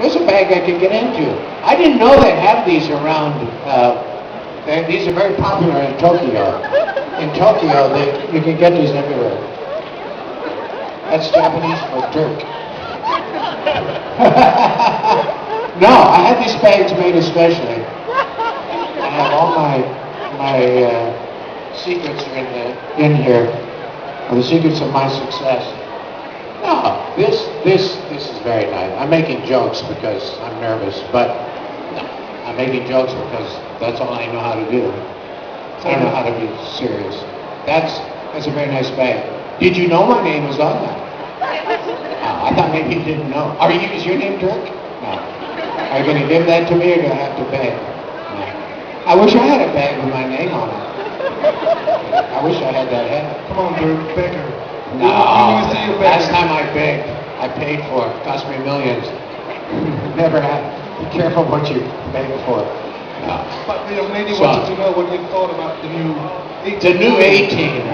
There's a bag I could get into. I didn't know they had these around. These are very popular in Tokyo. In Tokyo, you can get these everywhere. That's Japanese for Dirk. No, I had these bags made especially. I have all my secrets are in here. Or the secrets of my success. No, this is very nice. I'm making jokes because I'm nervous, but no, I'm making jokes because that's all I know how to do. I don't know how to be serious. That's a very nice bag. Did you know my name was on that? Oh, I thought maybe you didn't know. Is your name Dirk? No. Are you going to give that to me, or do I have to beg? No. I wish I had a bag with my name on it. I wish I had that hat. Come on, Dirk, beggar. No, last time I begged, I paid for it. It cost me millions. Never happened. Be careful what you beg for. No. But the young lady wanted to know what you thought about the new A-team. The new A-team.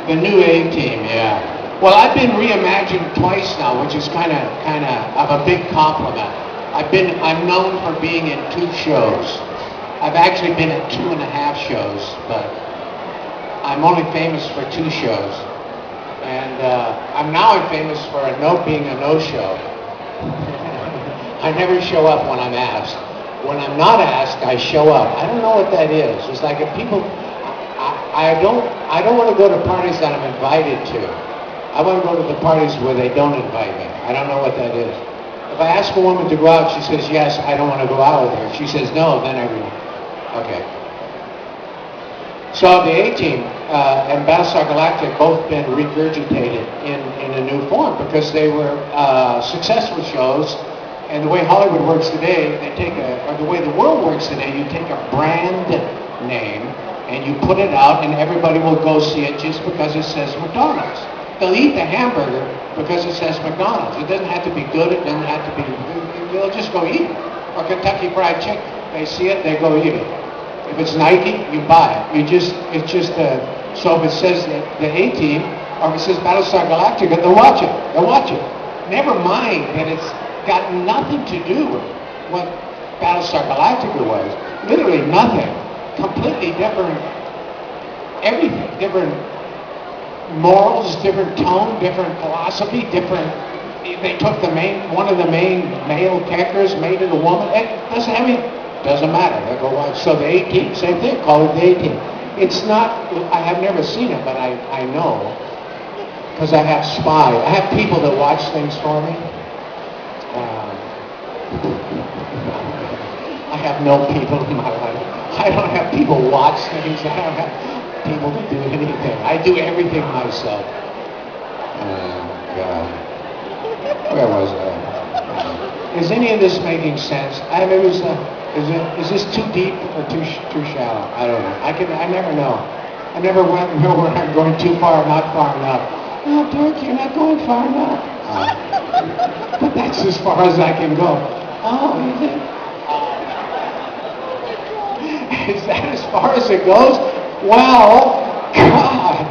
The new A-team, yeah. Well, I've been reimagined twice now, which is kind of a big compliment. I'm known for being in 2 shows. I've actually been in 2.5 shows, but I'm only famous for 2 shows. And I'm famous for being a no-show. I never show up when I'm asked. When I'm not asked, I show up. I don't know what that is. It's like if people, I don't want to go to parties that I'm invited to. I want to go to the parties where they don't invite me. I don't know what that is. If I ask a woman to go out, she says yes, I don't want to go out with her. If she says no, then everyone. Okay. So the A-Team and Battlestar Galactic both been regurgitated in a new form because they were successful shows. And the way Hollywood works today, or the way the world works today, you take a brand name and you put it out, and everybody will go see it just because it says McDonald's. They'll eat the hamburger because it says McDonald's. It doesn't have to be good. It doesn't have to be. They'll just go eat it. Or Kentucky Fried Chicken. They see it, they go eat it. If it's Nike, you buy it. So if it says the A-Team, or if it says Battlestar Galactica, they'll watch it. They'll watch it. Never mind that it's got nothing to do with what Battlestar Galactica was. Literally nothing. Completely different. Everything. Different morals, different tone, different philosophy, different. They took one of the main male characters, made it a woman. It doesn't matter. They go watch. So the A-Team, same thing. Call it the A-Team. It's not. I have never seen it, but I know because I have spies. I have people that watch things for me. I have no people in my life. I don't have people watch things. I don't have people to do anything. I do everything myself. God. Where was I? Is any of this making sense? Is this too deep or too shallow? I don't know. I never know. I never know where I'm going too far, not far enough. Oh, Dirk, you're not going far enough. But that's as far as I can go. Oh, is it? Is that as far as it goes? Well, God.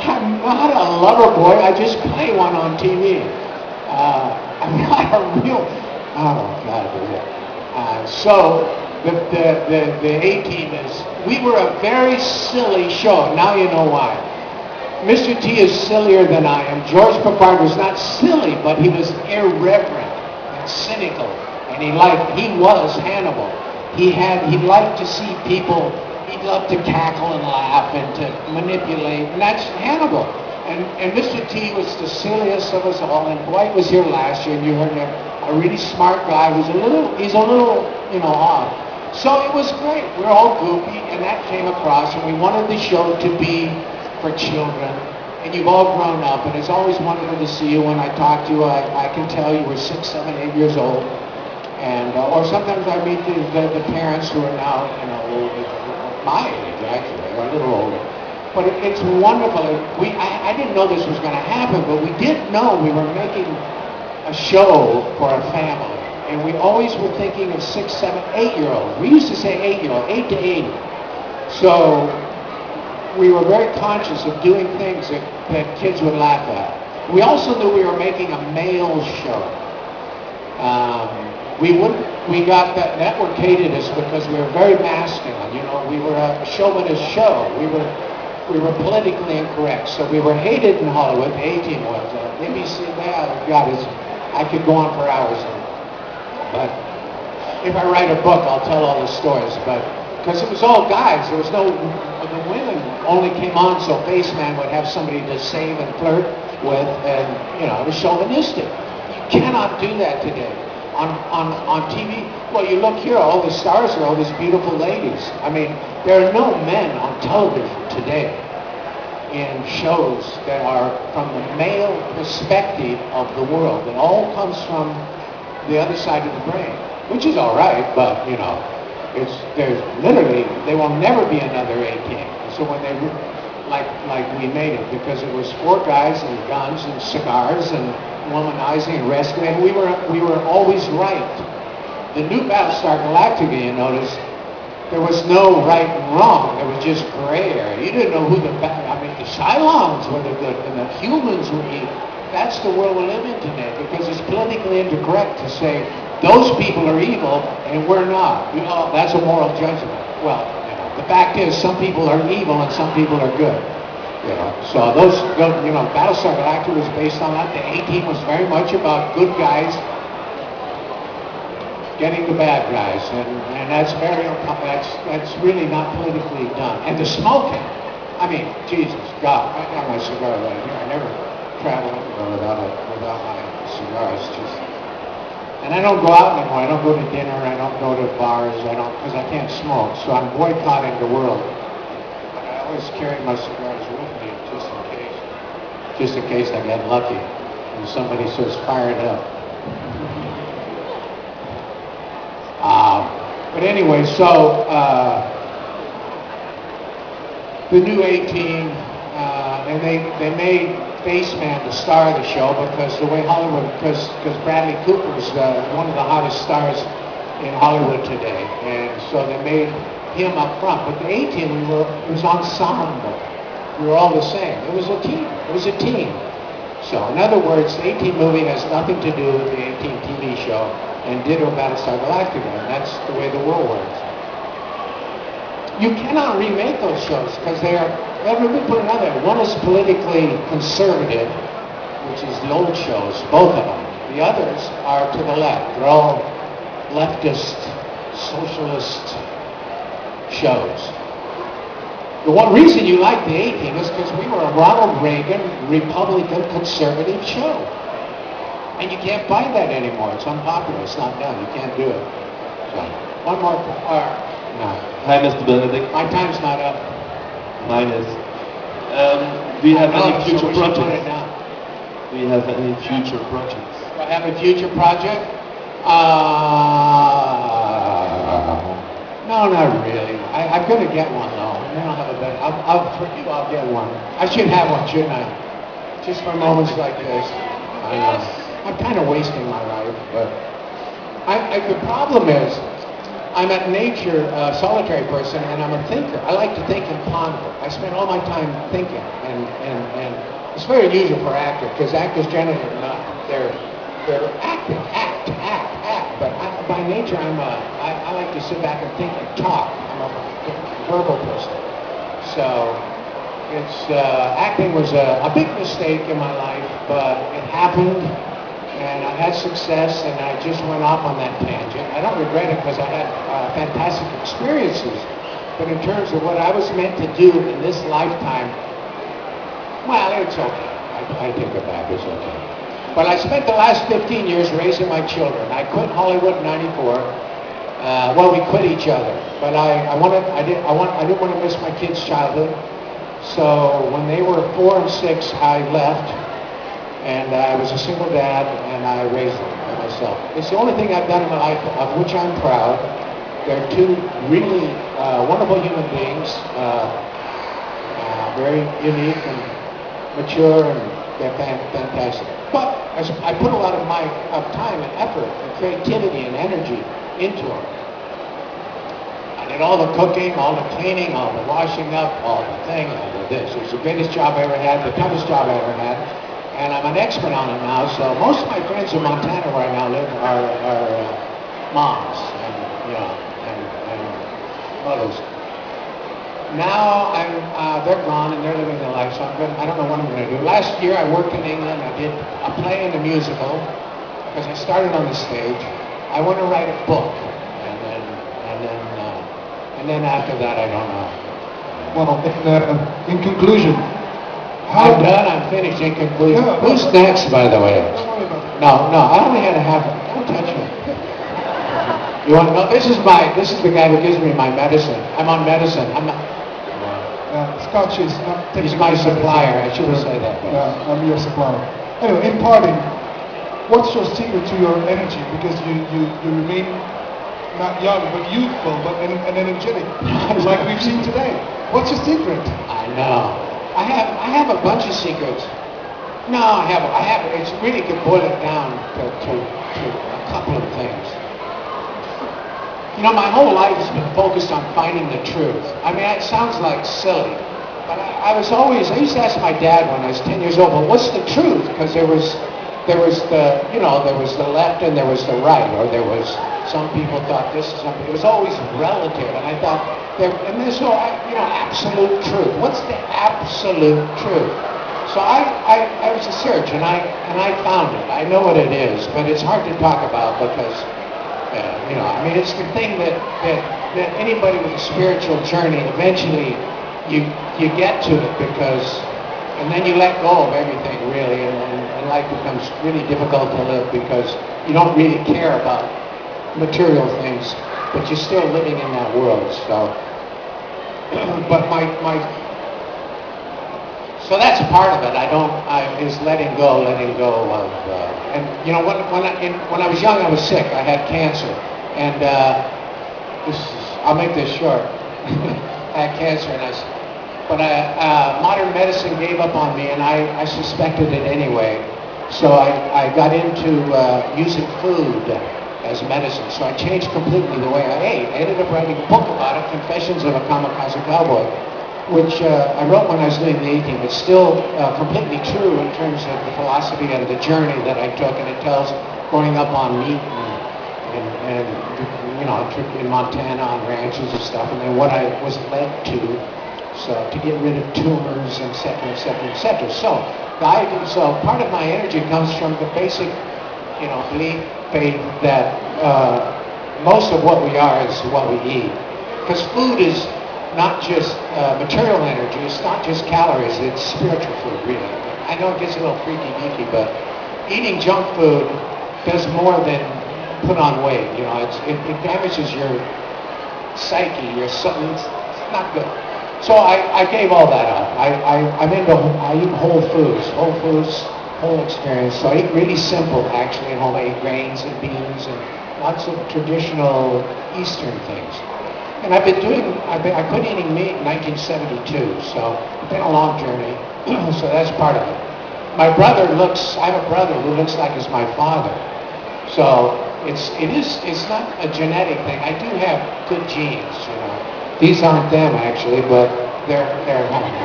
I'm not a lover boy. I just play one on TV. I'm not a real. Oh God. So the A-Team is. We were a very silly show. Now you know why. Mr. T is sillier than I am. George Peppard was not silly, but he was irreverent and cynical, and he was Hannibal. He liked to see people. He loved to cackle and laugh and to manipulate, and that's Hannibal. And Mr. T was the silliest of us all. And Dwight was here last year, and you heard him. A really smart guy who's he's a little, odd. So it was great. We're all goofy, and that came across, and we wanted the show to be for children. And you've all grown up, and it's always wonderful to see you. When I talk to you, I can tell you were 6, 7, 8 years old. And or sometimes I meet the parents who are now, my age actually, or a little older. But it's wonderful. I didn't know this was going to happen, but we did know we were making a show for a family. And we always were thinking of 6, 7, 8-year-olds. We used to say 8-year-old, 8 to 80. So we were very conscious of doing things that kids would laugh at. We also knew we were making a male show. We got that network hated us because we were very masculine. You know, we were a chauvinist show. We were politically incorrect, so we were hated in Hollywood. The A-Team was. ABC, God, I could go on for hours. But if I write a book, I'll tell all the stories. But because it was all guys, there was no. The women only came on so F.A.C.T.S would have somebody to save and flirt with, and you know, it was chauvinistic. You cannot do that today. On TV, well, you look here, all the stars are all these beautiful ladies. I mean, there are no men on television today in shows that are from the male perspective of the world. It all comes from the other side of the brain, which is all right, but, you know, there's literally, there will never be another A-Team. So when they, like we made it, because it was 4 guys and guns and cigars and womanizing and rescuing, and we were always right. The new Battlestar Galactica, you notice, there was no right and wrong. There was just gray area. You didn't know who the Cylons were the good and the humans were evil. That's the world we live in today, because it's politically incorrect to say those people are evil and we're not. You know, that's a moral judgment. Well, you know, the fact is some people are evil and some people are good. You know, so those, you know, Battlestar Galactica was based on that. The A-Team was very much about good guys getting the bad guys, and that's that's really not politically done. And the smoking, I mean, Jesus, God, I got my cigar right here. I never travel anywhere without my cigars. Just, and I don't go out anymore. I don't go to dinner. I don't go to bars. Because I can't smoke. So I'm boycotting the world. But I always carry my cigars with me just in case I get lucky and somebody says fire it up. But anyway, so the new A-Team, and they made F.A.C.T.S the star of the show because the way Hollywood, because Bradley Cooper is one of the hottest stars in Hollywood today, and so they made him up front. But the A-Team, it was ensemble. We were all the same. It was a team. It was a team. So, in other words, the A-Team movie has nothing to do with the A-Team TV show, and ditto Battlestar Galactica, and that's the way the world works. You cannot remake those shows because they are. Let me put another. One is politically conservative, which is the old shows, both of them. The others are to the left. They're all leftist, socialist shows. The one reason you like the A-Team is because we were a Ronald Reagan, Republican, conservative show. And you can't find that anymore. It's unpopular. It's not done. You can't do it. So, one more. No. Hi, Mr. Benedict. My time's not up. Mine is. Do you have any future projects? Put it down. Do you have any future projects? Do I have a future project? No, not really. I'm going to get one, though. I don't have a better. For you, I'll get one. I should have one, shouldn't I? Just for moments like this. I know. I'm kind of wasting my life, but the problem is, I'm at nature a solitary person, and I'm a thinker. I like to think and ponder. I spend all my time thinking, and it's very unusual for actors, because actors generally are not. They're acting, act. But by nature, I like to sit back and think and talk. I'm a verbal person. So it's acting was a big mistake in my life, but it happened. And I had success, and I just went off on that tangent. I don't regret it because I had fantastic experiences. But in terms of what I was meant to do in this lifetime, well, it's okay. I take it back. It's okay. But I spent the last 15 years raising my children. I quit Hollywood in '94. Well, we quit each other. But I didn't want to miss my kids' childhood. So when they were 4 and 6, I left. And I was a single dad, and I raised them by myself. It's the only thing I've done in my life of which I'm proud. They're 2 really wonderful human beings, very unique and mature, and they're fantastic. But I put a lot of my time and effort and creativity and energy into them. I did all the cooking, all the cleaning, all the washing up, all the thing, all the this. It was the greatest job I ever had, the toughest job I ever had. and I'm an expert on it now. So most of my friends in Montana, where I now live, are moms and and mothers. Now they're gone and they're living their life. So I don't know what I'm going to do. Last year I worked in England. I did a play and a musical because I started on the stage. I want to write a book, and then after that I don't know. Well, in conclusion, I'm done. I'm finished. In conclusion, Yeah, who's next, by the way? Don't worry about it. No, I only had a half. Don't touch me. You want? No, this is the guy who gives me my medicine. I'm on medicine. I'm not. Scotch is not He's my supplier. I should have said that. Yeah, I'm your supplier. Anyway, in parting, what's your secret to your energy? Because you remain not young, but youthful, and energetic, like we've seen today. What's your secret? I know. I have a bunch of secrets. No, I have. It's really could boil it down to a couple of things. You know, my whole life has been focused on finding the truth. I mean, it sounds like silly, but I used to ask my dad when I was 10 years old, well, what's the truth? Because there was the left and there was the right, or there was, some people thought this, it was always relative, and I thought, there's no, absolute truth. What's the absolute truth? So I was a search, and I found it. I know what it is, but it's hard to talk about because, it's the thing that anybody with a spiritual journey, eventually you get to it because, and then you let go of everything really, and life becomes really difficult to live because you don't really care about material things, but you're still living in that world. So, but so that's part of it. Is letting go of, and when I was young, I was sick. I had cancer, and I'll make this short. I had cancer, but modern medicine gave up on me, and I suspected it anyway. So I got into using food as medicine. So I changed completely the way I ate. I ended up writing a book about it, Confessions of a Kamikaze Cowboy, which I wrote when I was doing the A-Team. It's still completely true in terms of the philosophy and the journey that I took, and it tells growing up on meat and in Montana on ranches and stuff, and then what I was led to, so to get rid of tumors, et cetera, et cetera, et cetera. So part of my energy comes from the basic, belief, faith that most of what we are is what we eat. Because food is not just material energy, it's not just calories, it's spiritual food, really. I know it gets a little freaky-deaky, but eating junk food does more than put on weight. It damages your psyche, it's not good. So I gave all that up. I eat whole foods, whole experience. So I eat really simple, actually, at home. I eat grains and beans and lots of traditional Eastern things. And I quit eating meat in 1972, so it's been a long journey. So that's part of it. I have a brother who looks like is my father. So it's not a genetic thing. I do have good genes, These aren't them actually, but they're home.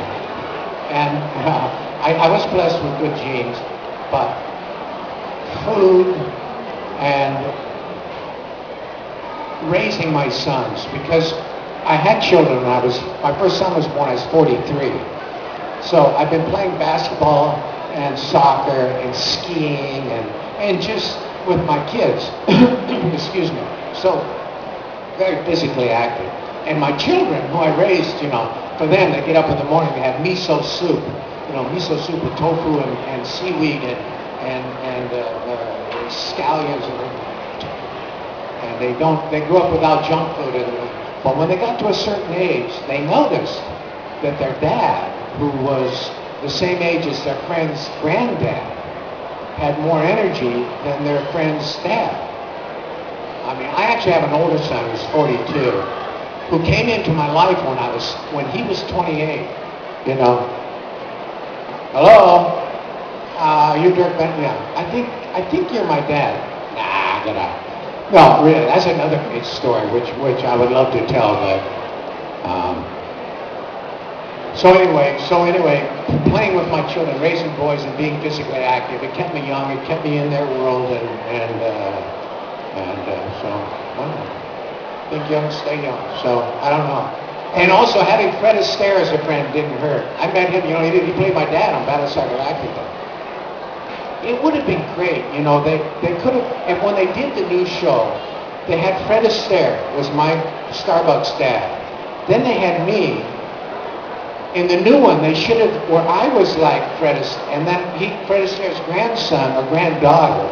And I was blessed with good genes, but food and raising my sons, because I had children when my first son was born, I was 43. So I've been playing basketball and soccer and skiing and just with my kids, excuse me, so very physically active. And my children, who I raised, for them, they get up in the morning, they have miso soup, miso soup with tofu and seaweed and scallions, and they grew up without junk food. But when they got to a certain age, they noticed that their dad, who was the same age as their friend's granddad, had more energy than their friend's dad. I mean, I actually have an older son who's 42, who came into my life when he was 28. Hello? Are you Dirk Benedict? Yeah. I think you're my dad. Nah, get out. No, really, that's another great story, which I would love to tell, but So anyway, playing with my children, raising boys, and being physically active, it kept me young. It kept me in their world, so I don't know. Think young, stay young. So I don't know. And also having F.A.C.T.S as a friend didn't hurt. I met him. He played my dad on Battlestar Galactica. It would have been great. They could have. And when they did the new show, they had F.A.C.T.S was my Starbucks dad. Then they had me. In the new one, they should have, where I was like F.A.C.T.S, and then F.A.C.T.'s grandson or granddaughter.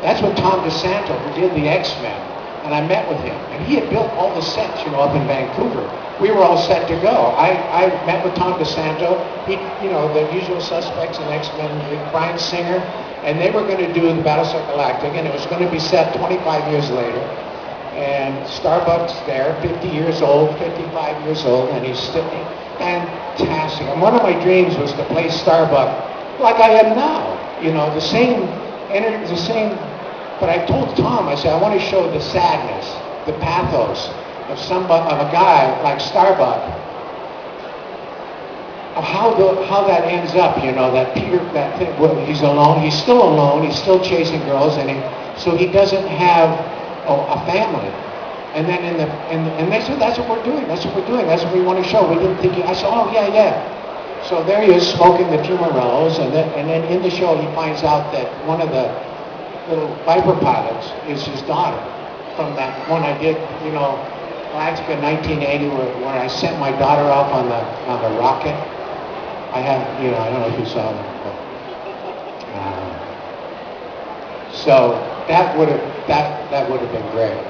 That's what Tom DeSanto, who did the X-Men, and I met with him. And he had built all the sets, up in Vancouver. We were all set to go. I met with Tom DeSanto, the usual suspects in X-Men, Bryan Singer, and they were going to do the Battlestar Galactica, and it was going to be set 25 years later. And Starbucks there, 50 years old, 55 years old, and he's still fantastic. And one of my dreams was to play Starbuck like I am now. The same energy, the same. But I told Tom, I said, I want to show the sadness, the pathos of a guy like Starbuck, of how that ends up. That Peter, that thing. Well, he's alone. He's still alone. He's still chasing girls, so he doesn't have a family. And then and they said, that's what we're doing. That's what we're doing. That's what we want to show. We didn't think. I said, oh yeah. So there he is smoking the Fumarellos, and then in the show he finds out that one of the little Viper pilots is his daughter from that one I did, Galactica 1980, where I sent my daughter off on the rocket. I don't know if you saw that. But, so that would have been great.